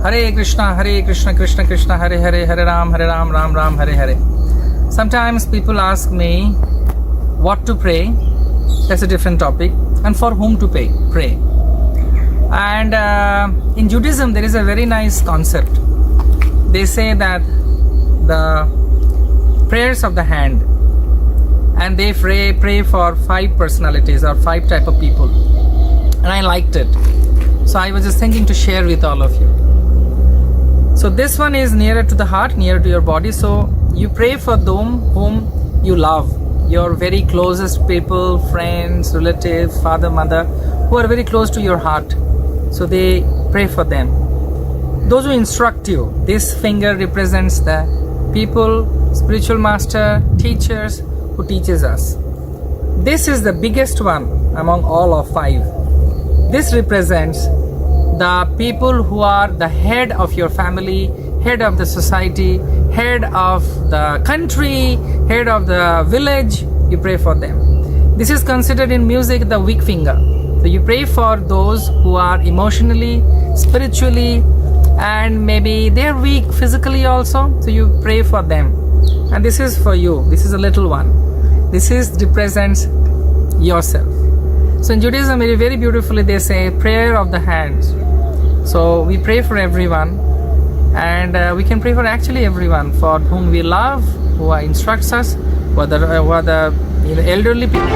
Hare Krishna, Krishna Krishna, Hare Hare, Hare Ram, Ram Ram, Hare Hare. Sometimes people ask me what to pray. That's a different topic. And for whom to pray. And in Judaism, there is a very nice concept. They say that the prayers of the hand, and they pray for 5 personalities or 5 type of people. And I liked it. So I was just thinking to share with all of you. So this one is nearer to the heart, nearer to your body. So you pray for them whom you love, your very closest people, friends, relatives, father, mother, who are very close to your heart. So they pray for them. Those who instruct you, this finger represents the people, spiritual master, teachers who teaches us. This is the biggest one among all of 5. This represents the people who are the head of your family, head of the society, head of the country, head of the village. You pray for them. This is considered in music the weak finger. So you pray for those who are emotionally, spiritually, and maybe they're weak physically also. So you pray for them. And this is for you. This is a little one. This represents yourself. So in Judaism, very beautifully they say prayer of the hands. So we pray for everyone, and we can pray for actually everyone for whom we love, who instructs us, whether elderly people.